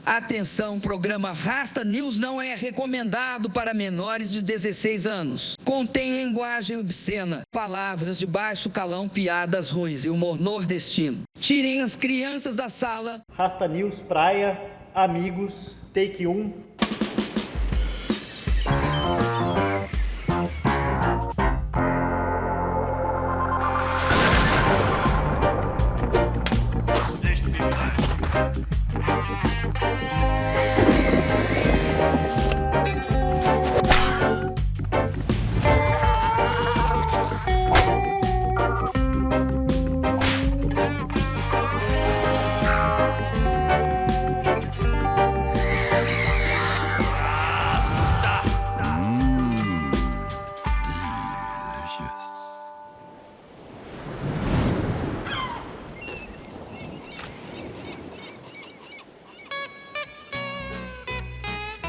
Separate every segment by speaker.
Speaker 1: Atenção, o programa Rasta News não é recomendado para menores de 16 anos. Contém linguagem obscena, palavras de baixo calão, piadas ruins e humor nordestino. Tirem as crianças da sala.
Speaker 2: Rasta News, praia, amigos, take 1.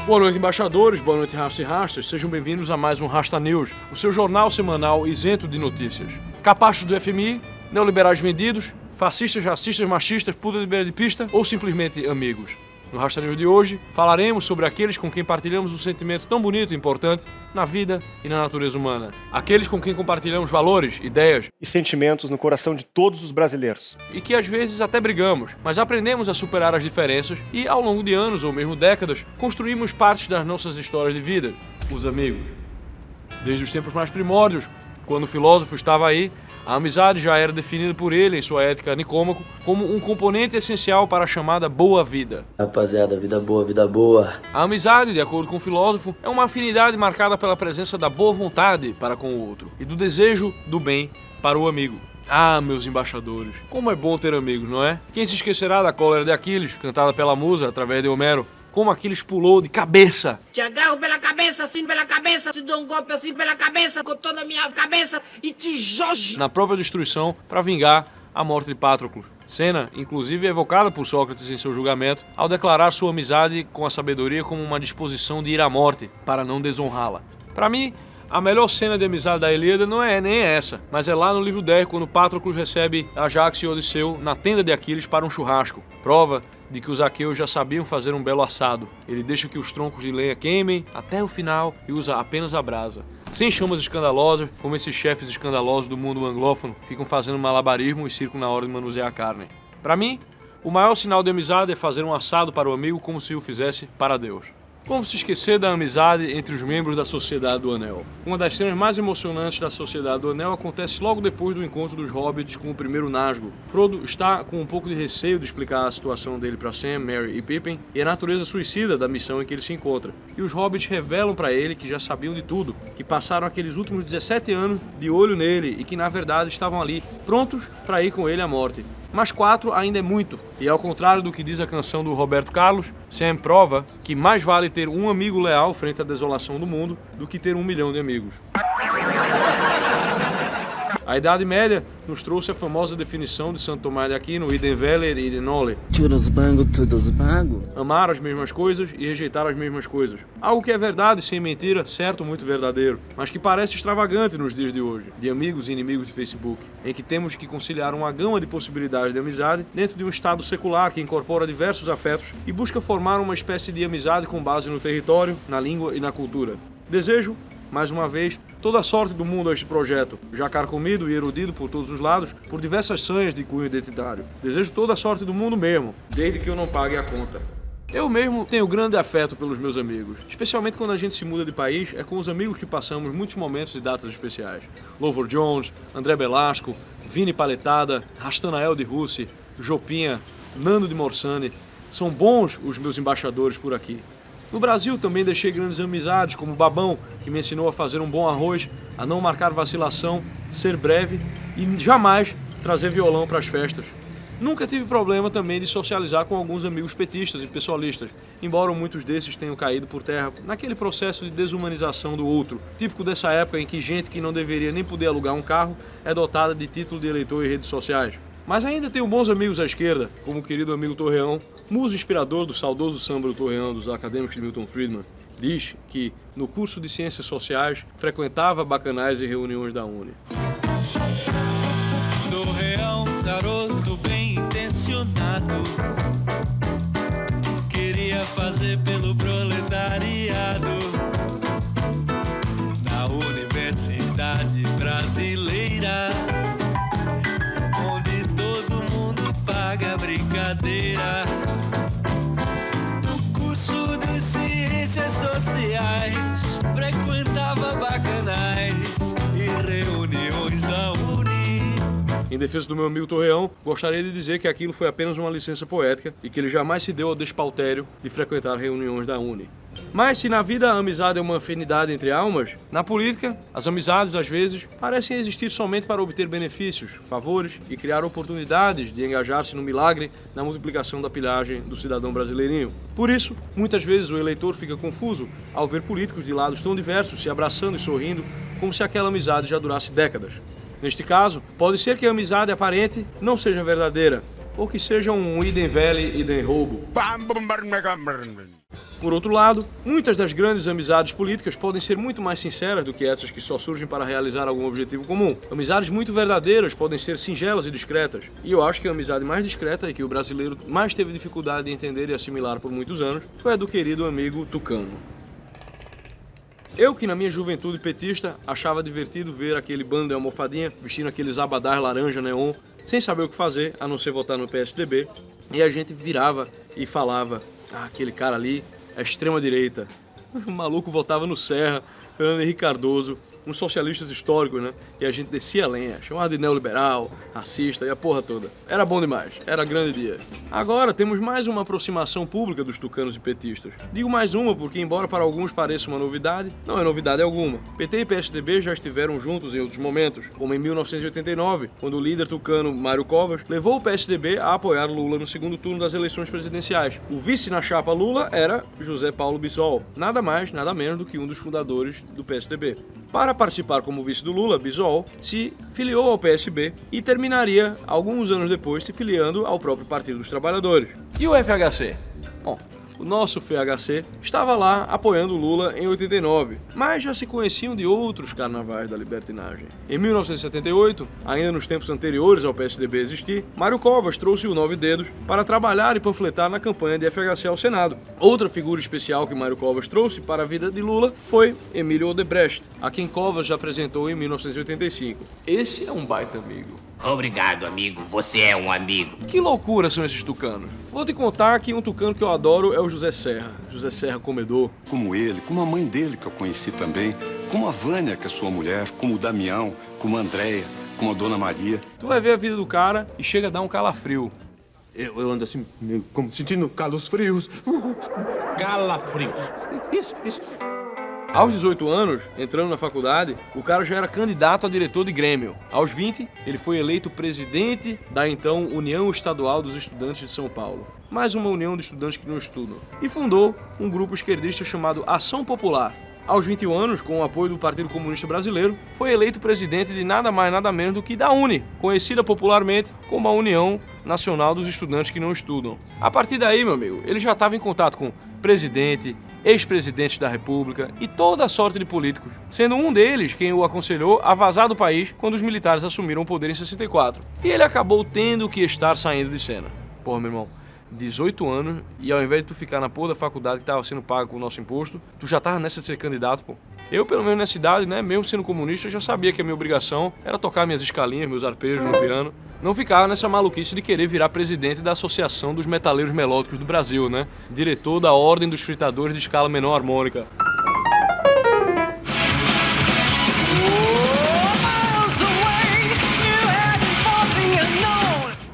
Speaker 3: Boa noite, embaixadores, boa noite, rastas e rastas, sejam bem-vindos a mais um Rasta News, o seu jornal semanal isento de notícias. Capachos do FMI, neoliberais vendidos, fascistas, racistas, machistas, puta de beira de pista ou simplesmente amigos. No Rasta News de hoje, falaremos sobre aqueles com quem partilhamos um sentimento tão bonito e importante na vida e na natureza humana. Aqueles com quem compartilhamos valores, ideias
Speaker 2: e sentimentos no coração de todos os brasileiros.
Speaker 3: E que às vezes até brigamos, mas aprendemos a superar as diferenças e, ao longo de anos ou mesmo décadas, construímos partes das nossas histórias de vida, os amigos. Desde os tempos mais primórdios, quando o filósofo estava aí, a amizade já era definida por ele, em sua ética Nicômaco, como um componente essencial para a chamada boa vida.
Speaker 4: Rapaziada, vida boa, vida boa.
Speaker 3: A amizade, de acordo com o filósofo, é uma afinidade marcada pela presença da boa vontade para com o outro e do desejo do bem para o amigo. Ah, meus embaixadores, como é bom ter amigos, não é? Quem se esquecerá da cólera de Aquiles, cantada pela musa através de Homero? Como Aquiles pulou de cabeça.
Speaker 5: Te agarro pela cabeça, assim pela cabeça, te dou um golpe assim pela cabeça, com toda a minha cabeça e te jogo
Speaker 3: na própria destruição para vingar a morte de Patroclus. Cena, inclusive, evocada por Sócrates em seu julgamento, ao declarar sua amizade com a sabedoria como uma disposição de ir à morte, para não desonrá-la. Para mim, a melhor cena de amizade da Ilíada não é nem essa, mas é lá no livro 10, quando Patroclus recebe Ajax e Odisseu na tenda de Aquiles para um churrasco. Prova de que os aqueus já sabiam fazer um belo assado. Ele deixa que os troncos de lenha queimem até o final e usa apenas a brasa. Sem chamas escandalosas, como esses chefes escandalosos do mundo anglófono ficam fazendo malabarismo e circo na hora de manusear a carne. Para mim, o maior sinal de amizade é fazer um assado para o amigo como se o fizesse para Deus. Como se esquecer da amizade entre os membros da Sociedade do Anel? Uma das cenas mais emocionantes da Sociedade do Anel acontece logo depois do encontro dos hobbits com o primeiro Nazgûl. Frodo está com um pouco de receio de explicar a situação dele para Sam, Merry e Pippin e a natureza suicida da missão em que ele se encontra. E os hobbits revelam para ele que já sabiam de tudo, que passaram aqueles últimos 17 anos de olho nele e que na verdade estavam ali, prontos para ir com ele à morte. Mas 4 ainda é muito, e ao contrário do que diz a canção do Roberto Carlos, Sam prova que mais vale ter um amigo leal frente à desolação do mundo do que ter 1 milhão de amigos. A Idade Média nos trouxe a famosa definição de Santo Tomás de Aquino, idem veler, idem nole.
Speaker 4: Todos bango.
Speaker 3: Amar as mesmas coisas e rejeitar as mesmas coisas. Algo que é verdade sem mentira, certo, muito verdadeiro, mas que parece extravagante nos dias de hoje, de amigos e inimigos de Facebook, em que temos que conciliar uma gama de possibilidades de amizade dentro de um estado secular que incorpora diversos afetos e busca formar uma espécie de amizade com base no território, na língua e na cultura. Desejo, mais uma vez, toda a sorte do mundo a este projeto, já carcomido e erudido por todos os lados, por diversas sanhas de cunho identitário. Desejo toda a sorte do mundo mesmo, desde que eu não pague a conta. Eu mesmo tenho grande afeto pelos meus amigos, especialmente quando a gente se muda de país, é com os amigos que passamos muitos momentos e datas especiais. Louvor Jones, André Belasco, Vini Paletada, Rastanael de Russi, Jopinha, Nando de Morsani, são bons os meus embaixadores por aqui. No Brasil também deixei grandes amizades, como o Babão, que me ensinou a fazer um bom arroz, a não marcar vacilação, ser breve e jamais trazer violão para as festas. Nunca tive problema também de socializar com alguns amigos petistas e pessoalistas, embora muitos desses tenham caído por terra naquele processo de desumanização do outro, típico dessa época em que gente que não deveria nem poder alugar um carro é dotada de título de eleitor em redes sociais. Mas ainda tenho bons amigos à esquerda, como o querido amigo Torreão, muso inspirador do saudoso samba do Torreão dos acadêmicos de Milton Friedman. Diz que, no curso de Ciências Sociais, frequentava bacanais e reuniões da Uni.
Speaker 6: Torreão, garoto bem intencionado, queria ia fazer pelo proletariado na Universidade Brasileira, onde todo mundo paga brincadeira. No curso de Ciências Sociais, frequentava bacanais e reuniões da Uni.
Speaker 3: Em defesa do meu amigo Torreão, gostaria de dizer que aquilo foi apenas uma licença poética e que ele jamais se deu ao despautério de frequentar reuniões da Uni. Mas se na vida a amizade é uma afinidade entre almas, na política, as amizades, às vezes, parecem existir somente para obter benefícios, favores e criar oportunidades de engajar-se no milagre na multiplicação da pilhagem do cidadão brasileirinho. Por isso, muitas vezes o eleitor fica confuso ao ver políticos de lados tão diversos se abraçando e sorrindo como se aquela amizade já durasse décadas. Neste caso, pode ser que a amizade aparente não seja verdadeira, ou que seja um idem velho, idem roubo. Por outro lado, muitas das grandes amizades políticas podem ser muito mais sinceras do que essas que só surgem para realizar algum objetivo comum. Amizades muito verdadeiras podem ser singelas e discretas. E eu acho que a amizade mais discreta e que o brasileiro mais teve dificuldade de entender e assimilar por muitos anos foi a do querido amigo Tucano. Eu que na minha juventude petista achava divertido ver aquele bando de almofadinha vestindo aqueles abadás laranja neon, sem saber o que fazer, a não ser votar no PSDB, e a gente virava e falava, aquele cara ali é extrema-direita. O maluco votava no Serra, Fernando Henrique Cardoso, uns socialistas históricos, né? E a gente descia a lenha, chamava de neoliberal, racista e a porra toda. Era bom demais, era grande dia. Agora temos mais uma aproximação pública dos tucanos e petistas. Digo mais uma porque, embora para alguns pareça uma novidade, não é novidade alguma. PT e PSDB já estiveram juntos em outros momentos, como em 1989, quando o líder tucano Mário Covas levou o PSDB a apoiar Lula no segundo turno das eleições presidenciais. O vice na chapa Lula era José Paulo Bisol, nada mais, nada menos do que um dos fundadores do PSDB. Para participar como vice do Lula, Bisol se filiou ao PSB e terminaria, alguns anos depois, se filiando ao próprio Partido dos Trabalhadores. E o FHC? Bom, o nosso FHC estava lá apoiando o Lula em 89, mas já se conheciam de outros carnavais da libertinagem. Em 1978, ainda nos tempos anteriores ao PSDB existir, Mário Covas trouxe o Nove Dedos para trabalhar e panfletar na campanha de FHC ao Senado. Outra figura especial que Mário Covas trouxe para a vida de Lula foi Emílio Odebrecht, a quem Covas já apresentou em 1985. Esse é um baita amigo.
Speaker 7: Obrigado, amigo. Você é um amigo.
Speaker 3: Que loucura são esses tucanos. Vou te contar que um tucano que eu adoro é o José Serra. José Serra comedor.
Speaker 8: Como ele, como a mãe dele que eu conheci também, como a Vânia, que é sua mulher, como o Damião, como a Andréia, como a Dona Maria.
Speaker 3: Tu vai ver a vida do cara e chega a dar um calafrio.
Speaker 9: Eu ando assim, como sentindo calos frios.
Speaker 7: Calafrios.
Speaker 9: Isso.
Speaker 3: Aos 18 anos, entrando na faculdade, o cara já era candidato a diretor de Grêmio. Aos 20, ele foi eleito presidente da então União Estadual dos Estudantes de São Paulo. Mais uma união de estudantes que não estudam. E fundou um grupo esquerdista chamado Ação Popular. Aos 21 anos, com o apoio do Partido Comunista Brasileiro, foi eleito presidente de nada mais nada menos do que da UNE, conhecida popularmente como a União Nacional dos Estudantes que Não Estudam. A partir daí, meu amigo, ele já estava em contato com presidente, ex-presidentes da República e toda a sorte de políticos, sendo um deles quem o aconselhou a vazar do país quando os militares assumiram o poder em 64. E ele acabou tendo que estar saindo de cena. Porra, meu irmão, 18 anos e ao invés de tu ficar na porra da faculdade que estava sendo paga com o nosso imposto, tu já tava nessa de ser candidato, pô. Eu, pelo menos nessa idade, né, mesmo sendo comunista, já sabia que a minha obrigação era tocar minhas escalinhas, meus arpejos no piano. Não ficar nessa maluquice de querer virar presidente da Associação dos Metaleiros Melódicos do Brasil, né? Diretor da Ordem dos Fritadores de Escala Menor Harmônica.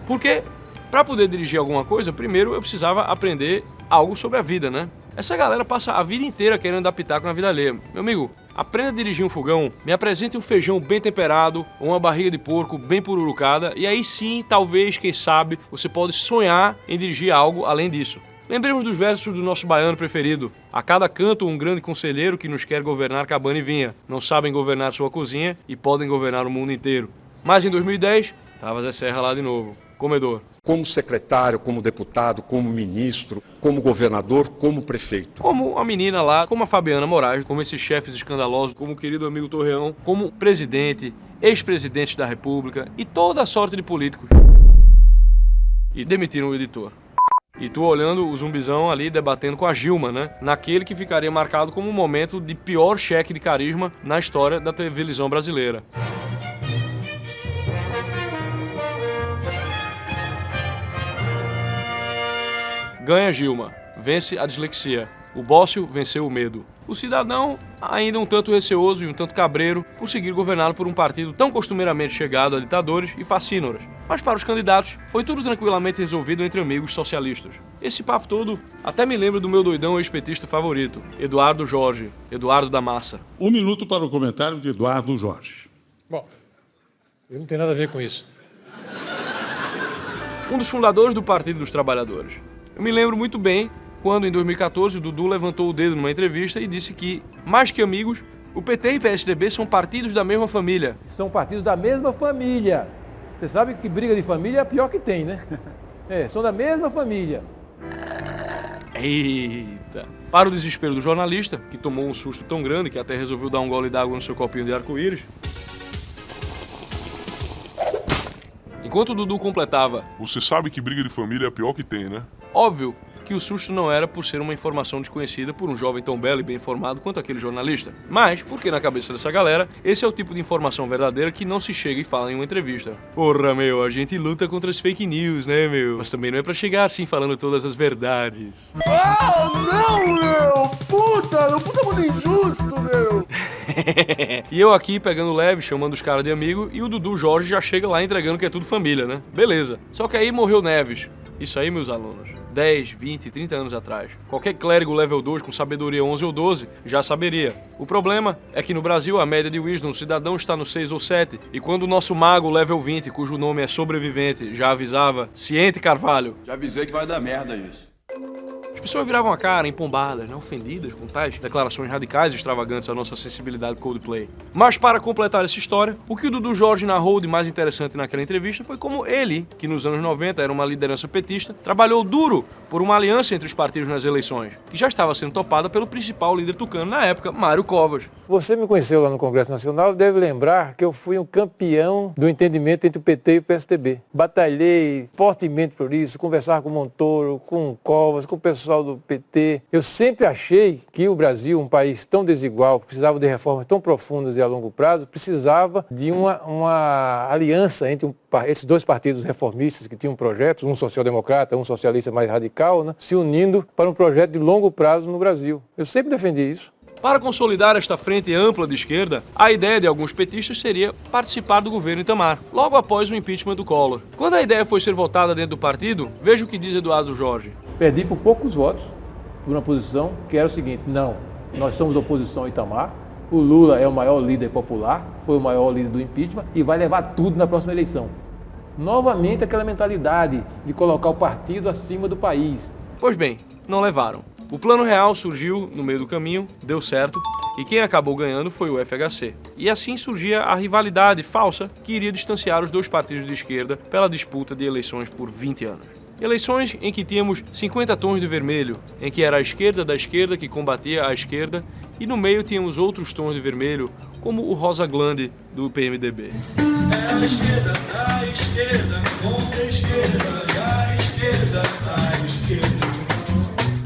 Speaker 3: Porque, para poder dirigir alguma coisa, primeiro eu precisava aprender algo sobre a vida, né? Essa galera passa a vida inteira querendo dar pitaco na vida alheia. Meu amigo, aprenda a dirigir um fogão, me apresente um feijão bem temperado ou uma barriga de porco bem pururucada e aí sim, talvez, quem sabe, você pode sonhar em dirigir algo além disso. Lembremos dos versos do nosso baiano preferido. A cada canto um grande conselheiro que nos quer governar cabana e vinha. Não sabem governar sua cozinha e podem governar o mundo inteiro. Mas em 2010, tava Zé Serra lá de novo. Comedor.
Speaker 10: Como secretário, como deputado, como ministro, como governador, como prefeito.
Speaker 3: Como a menina lá, como a Fabiana Moraes, como esses chefes escandalosos, como o querido amigo Torreão, como presidente, ex-presidente da República e toda a sorte de políticos. E demitiram o editor. E tu olhando o zumbizão ali debatendo com a Gilma, né? Naquele que ficaria marcado como um momento de pior cheque de carisma na história da televisão brasileira. Ganha Gilma, vence a dislexia. O Bócio venceu o medo. O cidadão, ainda um tanto receoso e um tanto cabreiro, por seguir governado por um partido tão costumeiramente chegado a ditadores e fascínoras. Mas para os candidatos, foi tudo tranquilamente resolvido entre amigos socialistas. Esse papo todo até me lembra do meu doidão ex-petista favorito, Eduardo Jorge, Eduardo da Massa.
Speaker 11: 1 minuto para o comentário de Eduardo Jorge.
Speaker 12: Bom, eu não tenho nada a ver com isso.
Speaker 3: Um dos fundadores do Partido dos Trabalhadores. Eu me lembro muito bem quando, em 2014, o Dudu levantou o dedo numa entrevista e disse que, mais que amigos, o PT e PSDB são partidos da mesma família.
Speaker 12: São partidos da mesma família. Você sabe que briga de família é a pior que tem, né? São da mesma família.
Speaker 3: Eita! Para o desespero do jornalista, que tomou um susto tão grande que até resolveu dar um gole d'água no seu copinho de arco-íris. Enquanto o Dudu completava...
Speaker 13: Você sabe que briga de família é a pior que tem, né?
Speaker 3: Óbvio que o susto não era por ser uma informação desconhecida por um jovem tão belo e bem informado quanto aquele jornalista, mas porque na cabeça dessa galera, esse é o tipo de informação verdadeira que não se chega e fala em uma entrevista. Porra, meu, a gente luta contra as fake news, né, meu? Mas também não é pra chegar assim falando todas as verdades.
Speaker 9: Oh, não, meu! Puta muito injusto, meu!
Speaker 3: E eu aqui pegando leve, chamando os caras de amigo, e o Dudu Jorge já chega lá entregando que é tudo família, né? Beleza. Só que aí morreu Neves. Isso aí, meus alunos, 10, 20, 30 anos atrás. Qualquer clérigo level 2 com sabedoria 11 ou 12 já saberia. O problema é que no Brasil a média de wisdom do cidadão está no 6 ou 7, e quando o nosso mago level 20, cujo nome é Sobrevivente, já avisava, Ciente Carvalho.
Speaker 14: Já avisei que vai dar merda isso.
Speaker 3: As pessoas viravam a cara, empombadas, né, ofendidas com tais declarações radicais e extravagantes à nossa sensibilidade Coldplay. Mas para completar essa história, o que o Dudu Jorge narrou de mais interessante naquela entrevista foi como ele, que nos anos 90 era uma liderança petista, trabalhou duro por uma aliança entre os partidos nas eleições, que já estava sendo topada pelo principal líder tucano na época, Mário Covas.
Speaker 12: Você me conheceu lá no Congresso Nacional e deve lembrar que eu fui um campeão do entendimento entre o PT e o PSDB. Batalhei fortemente por isso, conversar com o Montoro, com o Covas, com o pessoal do PT. Eu sempre achei que o Brasil, um país tão desigual, que precisava de reformas tão profundas e a longo prazo, precisava de uma aliança entre esses dois partidos reformistas que tinham projetos, um social-democrata, um socialista mais radical, né, se unindo para um projeto de longo prazo no Brasil. Eu sempre defendi isso.
Speaker 3: Para consolidar esta frente ampla de esquerda, a ideia de alguns petistas seria participar do governo Itamar, logo após o impeachment do Collor. Quando a ideia foi ser votada dentro do partido, veja o que diz Eduardo Jorge.
Speaker 12: Perdi por poucos votos, por uma posição que era o seguinte: não, nós somos oposição ao Itamar, o Lula é o maior líder popular, foi o maior líder do impeachment e vai levar tudo na próxima eleição. Novamente aquela mentalidade de colocar o partido acima do país.
Speaker 3: Pois bem, não levaram. O plano real surgiu no meio do caminho, deu certo, e quem acabou ganhando foi o FHC. E assim surgia a rivalidade falsa que iria distanciar os dois partidos de esquerda pela disputa de eleições por 20 anos. Eleições em que tínhamos 50 tons de vermelho, em que era a esquerda da esquerda que combatia a esquerda, e no meio tínhamos outros tons de vermelho, como o rosa glande do PMDB.
Speaker 6: É a esquerda da esquerda, contra a esquerda, e a esquerda da esquerda.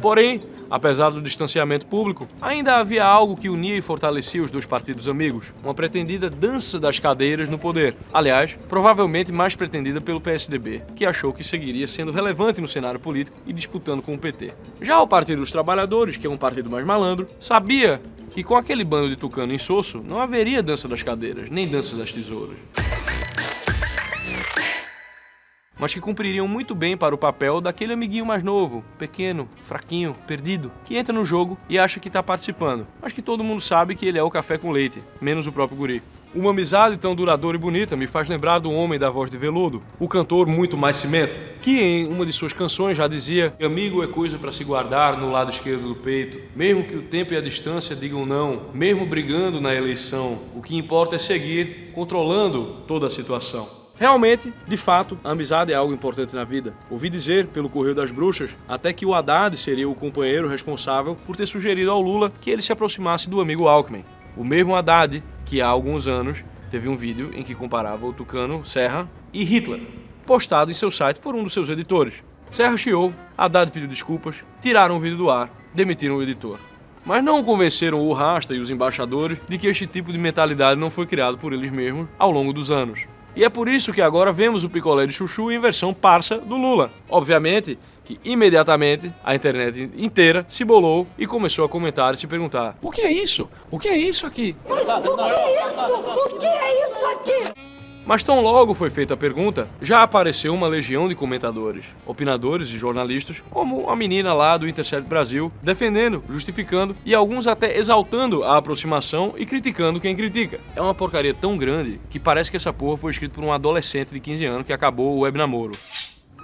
Speaker 3: Porém, apesar do distanciamento público, ainda havia algo que unia e fortalecia os dois partidos amigos, uma pretendida dança das cadeiras no poder. Aliás, provavelmente mais pretendida pelo PSDB, que achou que seguiria sendo relevante no cenário político e disputando com o PT. Já o Partido dos Trabalhadores, que é um partido mais malandro, sabia que com aquele bando de tucano insosso não haveria dança das cadeiras, nem dança das tesouras, mas que cumpririam muito bem para o papel daquele amiguinho mais novo, pequeno, fraquinho, perdido, que entra no jogo e acha que está participando, mas que todo mundo sabe que ele é o café com leite, menos o próprio guri. Uma amizade tão duradoura e bonita me faz lembrar do homem da voz de veludo, o cantor Muito Mais Cimento, que em uma de suas canções já dizia: amigo é coisa para se guardar no lado esquerdo do peito, mesmo que o tempo e a distância digam não, mesmo brigando na eleição, o que importa é seguir controlando toda a situação. Realmente, de fato, a amizade é algo importante na vida. Ouvi dizer, pelo Correio das Bruxas, até que o Haddad seria o companheiro responsável por ter sugerido ao Lula que ele se aproximasse do amigo Alckmin. O mesmo Haddad que há alguns anos teve um vídeo em que comparava o tucano Serra e Hitler, postado em seu site por um dos seus editores. Serra chiou, Haddad pediu desculpas, tiraram o vídeo do ar, demitiram o editor. Mas não convenceram o Rasta e os embaixadores de que este tipo de mentalidade não foi criado por eles mesmos ao longo dos anos. E é por isso que agora vemos o picolé de chuchu em versão parça do Lula. Obviamente que imediatamente a internet inteira se bolou e começou a comentar e se perguntar: o que é isso? O que é isso aqui?
Speaker 15: Mas o que é isso? O que é isso aqui?
Speaker 3: Mas tão logo foi feita a pergunta, já apareceu uma legião de comentadores, opinadores e jornalistas, como a menina lá do Intercept Brasil, defendendo, justificando e alguns até exaltando a aproximação e criticando quem critica. É uma porcaria tão grande que parece que essa porra foi escrita por um adolescente de 15 anos que acabou o web namoro.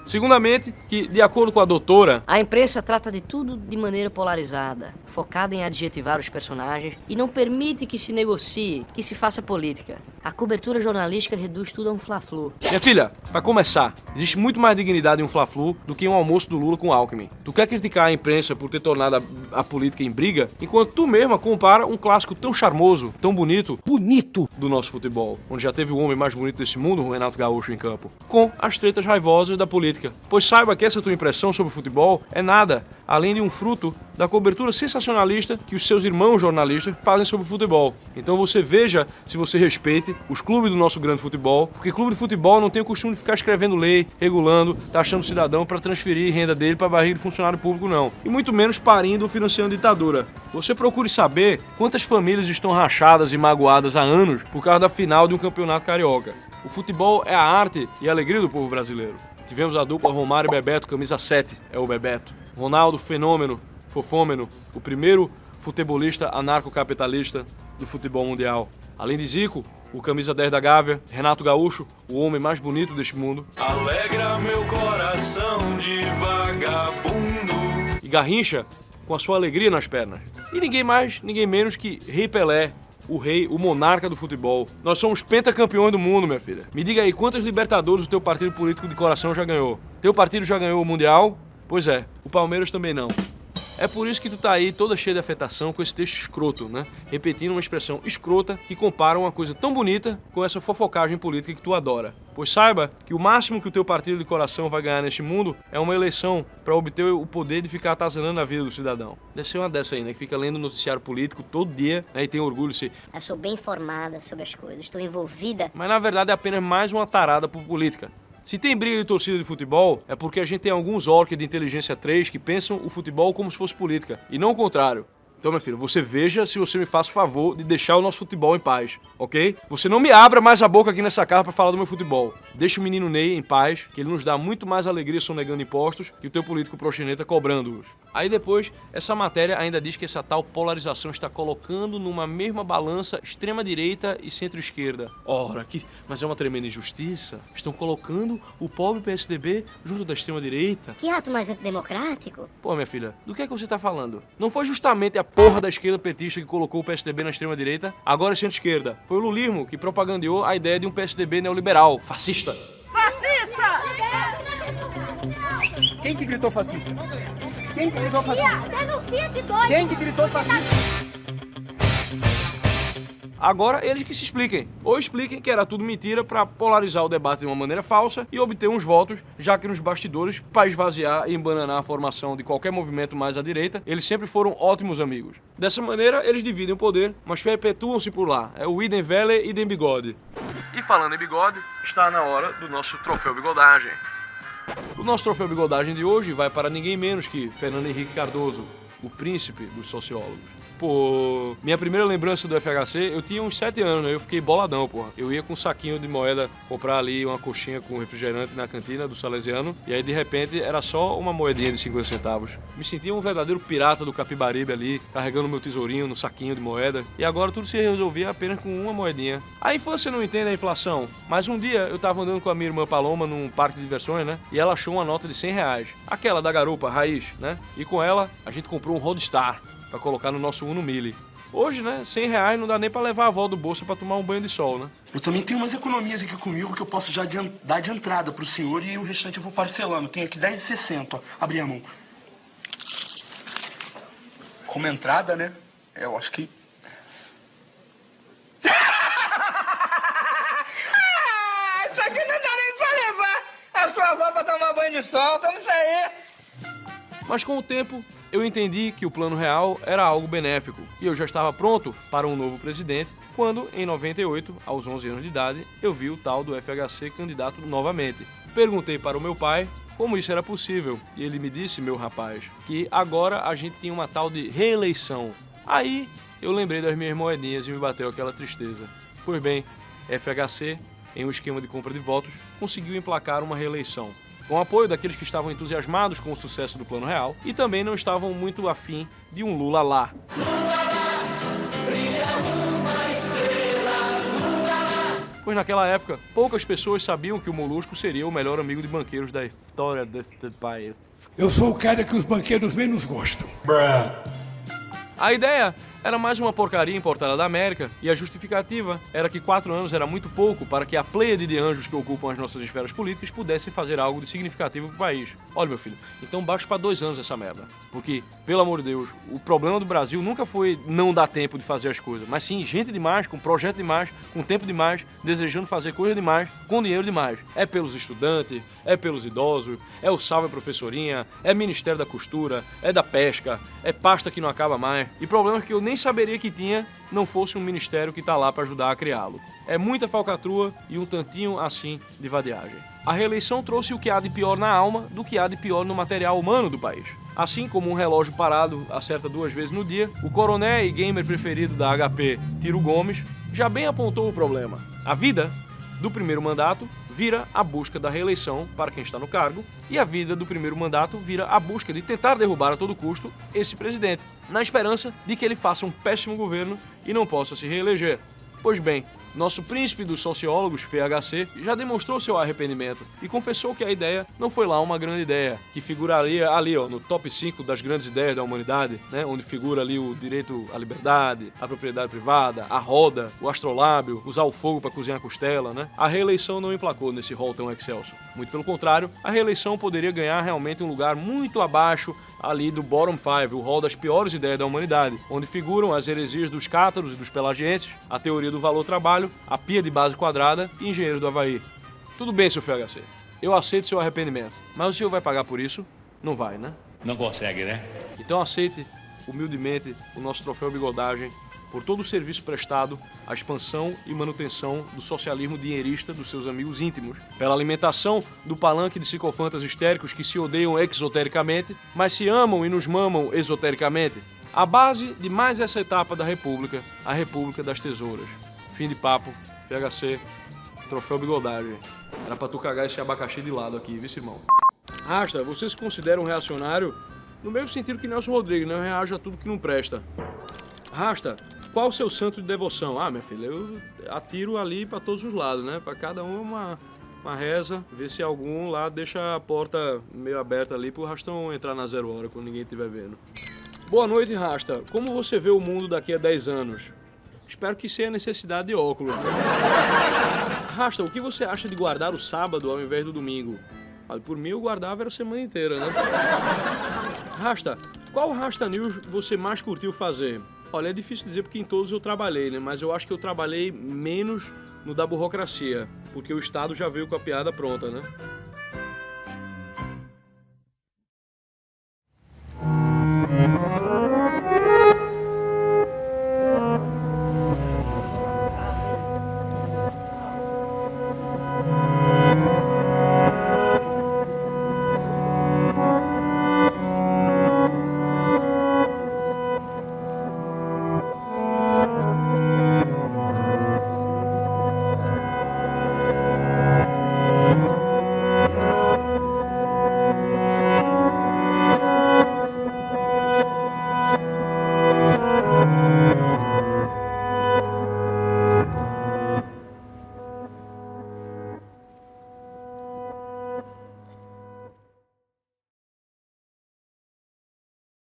Speaker 3: Segundamente, que, de acordo com a doutora,
Speaker 16: a imprensa trata de tudo de maneira polarizada, focada em adjetivar os personagens e não permite que se negocie, que se faça política. A cobertura jornalística reduz tudo a um fla-flu.
Speaker 3: Minha filha, pra começar, existe muito mais dignidade em um fla-flu do que em um almoço do Lula com Alckmin. Tu quer criticar a imprensa por ter tornado a política em briga, enquanto tu mesma compara um clássico tão charmoso, tão bonito do nosso futebol, onde já teve o homem mais bonito desse mundo, o Renato Gaúcho, em campo, com as tretas raivosas da política. Pois saiba que essa tua impressão sobre o futebol é nada, além de um fruto da cobertura sensacionalista que os seus irmãos jornalistas fazem sobre o futebol. Então você veja se você respeite os clubes do nosso grande futebol, porque clube de futebol não tem o costume de ficar escrevendo lei, regulando, taxando o cidadão para transferir renda dele para a barriga de funcionário público, não. E muito menos parindo ou financiando ditadura. Você procure saber quantas famílias estão rachadas e magoadas há anos por causa da final de um campeonato carioca. O futebol é a arte e a alegria do povo brasileiro. Tivemos a dupla Romário e Bebeto, camisa 7, é o Bebeto. Ronaldo, fenômeno, fofômeno, o primeiro futebolista anarcocapitalista do futebol mundial. Além de Zico, o camisa 10 da Gávea, Renato Gaúcho, o homem mais bonito deste mundo.
Speaker 6: Alegra meu coração de vagabundo.
Speaker 3: E Garrincha, com a sua alegria nas pernas. E ninguém mais, ninguém menos que Rei Pelé, o rei, o monarca do futebol. Nós somos pentacampeões do mundo, minha filha. Me diga aí, quantas Libertadores o teu partido político de coração já ganhou? Teu partido já ganhou o Mundial? Pois é, o Palmeiras também não. É por isso que tu tá aí toda cheia de afetação com esse texto escroto, né? Repetindo uma expressão escrota que compara uma coisa tão bonita com essa fofocagem política que tu adora. Pois saiba que o máximo que o teu partido de coração vai ganhar neste mundo é uma eleição para obter o poder de ficar atazanando a vida do cidadão. Deve ser uma dessa aí, né? Que fica lendo noticiário político todo dia, né? E tem orgulho de ser...
Speaker 17: Eu sou bem informada sobre as coisas, estou envolvida.
Speaker 3: Mas na verdade é apenas mais uma tarada por política. Se tem briga de torcida de futebol, é porque a gente tem alguns orques de inteligência 3 que pensam o futebol como se fosse política, e não o contrário. Então, minha filha, você veja se você me faz o favor de deixar o nosso futebol em paz, ok? Você não me abra mais a boca aqui nessa casa pra falar do meu futebol. Deixa o menino Ney em paz, que ele nos dá muito mais alegria sonegando impostos que o teu político proxeneta cobrando-os. Aí depois, essa matéria ainda diz que essa tal polarização está colocando numa mesma balança extrema-direita e centro-esquerda. Ora, mas é uma tremenda injustiça. Estão colocando o pobre PSDB junto da extrema-direita.
Speaker 17: Que ato mais antidemocrático?
Speaker 3: Pô, minha filha, do que é que você tá falando? Não foi justamente a porra da esquerda petista que colocou o PSDB na extrema-direita, agora é centro-esquerda. Foi o lulismo que propagandeou a ideia de um PSDB neoliberal, fascista.
Speaker 15: Fascista!
Speaker 9: Quem que gritou fascista? Quem que gritou fascista?
Speaker 15: Denuncia esse doido!
Speaker 9: Quem que gritou fascista?
Speaker 3: Agora eles que se expliquem. Ou expliquem que era tudo mentira para polarizar o debate de uma maneira falsa e obter uns votos, já que nos bastidores, para esvaziar e embananar a formação de qualquer movimento mais à direita, eles sempre foram ótimos amigos. Dessa maneira, eles dividem o poder, mas perpetuam-se por lá. É o idem vele, idem bigode. E falando em bigode, está na hora do nosso troféu bigodagem. O nosso troféu bigodagem de hoje vai para ninguém menos que Fernando Henrique Cardoso, o príncipe dos sociólogos. Pô, minha primeira lembrança do FHC, eu tinha uns 7 anos, né? Eu fiquei boladão, porra. Eu ia com um saquinho de moeda comprar ali uma coxinha com refrigerante na cantina do Salesiano, e aí de repente era só uma moedinha de 50 centavos. Me sentia um verdadeiro pirata do Capibaribe ali, carregando meu tesourinho no saquinho de moeda, e agora tudo se resolvia apenas com uma moedinha. A infância não entende a inflação, mas um dia eu tava andando com a minha irmã Paloma num parque de diversões, né? E ela achou uma nota de 100 reais, aquela da garupa, raiz, né? E com ela a gente comprou um Roadstar pra colocar no nosso Uno Mille. Hoje, né, 100 reais não dá nem pra levar a avó do bolso pra tomar um banho de sol, né?
Speaker 14: Eu também tenho umas economias aqui comigo que eu posso já dar de entrada pro senhor e o restante eu vou parcelando. Tenho aqui 10,60, ó. Abri a mão. Como entrada, né? Eu acho que...
Speaker 15: Isso aqui não dá nem pra levar a sua avó pra tomar banho
Speaker 14: de som, estamos aí.
Speaker 3: Mas com o tempo, eu entendi que o Plano Real era algo benéfico e eu já estava pronto para um novo presidente quando, em 98, aos 11 anos de idade, eu vi o tal do FHC candidato novamente. Perguntei para o meu pai como isso era possível e ele me disse, meu rapaz, que agora a gente tinha uma tal de reeleição. Aí eu lembrei das minhas moedinhas e me bateu aquela tristeza. Pois bem, FHC, em um esquema de compra de votos, conseguiu emplacar uma reeleição, com o apoio daqueles que estavam entusiasmados com o sucesso do Plano Real e também não estavam muito afim de um Lula lá. Pois naquela época, poucas pessoas sabiam que o Molusco seria o melhor amigo de banqueiros da história deste país.
Speaker 18: Eu sou o cara que os banqueiros menos gostam.
Speaker 3: A ideia era mais uma porcaria importada da América e a justificativa era que 4 anos era muito pouco para que a pleiade de anjos que ocupam as nossas esferas políticas pudesse fazer algo de significativo pro país. Olha, meu filho, então baixa para 2 anos essa merda. Porque, pelo amor de Deus, o problema do Brasil nunca foi não dar tempo de fazer as coisas, mas sim gente demais, com projeto demais, com tempo demais, desejando fazer coisa demais, com dinheiro demais. É pelos estudantes, é pelos idosos, é o Salve Professorinha, é Ministério da Costura, é da Pesca, é pasta que não acaba mais. E problemas que eu nem saberia que tinha não fosse um ministério que está lá para ajudar a criá-lo. É muita falcatrua e um tantinho assim de vadiagem. A reeleição trouxe o que há de pior na alma do que há de pior no material humano do país. Assim como um relógio parado acerta 2 vezes no dia, o coroné e gamer preferido da HP, Tiro Gomes, já bem apontou o problema. A vida do primeiro mandato vira a busca da reeleição para quem está no cargo e a vida do primeiro mandato vira a busca de tentar derrubar a todo custo esse presidente, na esperança de que ele faça um péssimo governo e não possa se reeleger. Pois bem, nosso príncipe dos sociólogos, FHC, já demonstrou seu arrependimento e confessou que a ideia não foi lá uma grande ideia, que figuraria ali no top 5 das grandes ideias da humanidade, né, onde figura ali o direito à liberdade, à propriedade privada, a roda, o astrolábio, usar o fogo para cozinhar a costela, né? A reeleição não emplacou nesse rol tão excelso. Muito pelo contrário, a reeleição poderia ganhar realmente um lugar muito abaixo ali do bottom 5, o rol das piores ideias da humanidade, onde figuram as heresias dos cátaros e dos pelagienses, a teoria do valor-trabalho, a pia de base quadrada e engenheiro do Havaí. Tudo bem, seu FHC, eu aceito seu arrependimento, mas o senhor vai pagar por isso? Não vai, né?
Speaker 7: Não consegue, né?
Speaker 3: Então aceite, humildemente, o nosso troféu Bigodagem por todo o serviço prestado à expansão e manutenção do socialismo dinheirista dos seus amigos íntimos, pela alimentação do palanque de psicofantas histéricos que se odeiam exotericamente, mas se amam e nos mamam esotericamente. A base de mais essa etapa da República, a República das Tesouras. Fim de papo, FHC, troféu Bigodagem. Era pra tu cagar esse abacaxi de lado aqui, viu, irmão? Rasta, você se considera um reacionário? No mesmo sentido que Nelson Rodrigues, né? Eu reajo a tudo que não presta. Rasta, qual o seu santo de devoção? Ah, minha filha, eu atiro ali pra todos os lados, né? Pra cada um uma reza, ver se algum lá deixa a porta meio aberta ali pro Rastão entrar na 0 hora quando ninguém estiver vendo. Boa noite, Rasta. Como você vê o mundo daqui a 10 anos? Espero que sem a necessidade de óculos. Rasta, o que você acha de guardar o sábado ao invés do domingo? Olha, por mim eu guardava a semana inteira, né? Rasta, qual Rasta News você mais curtiu fazer? Olha, é difícil dizer porque em todos eu trabalhei, né? Mas eu acho que eu trabalhei menos no da burocracia, porque o Estado já veio com a piada pronta, né?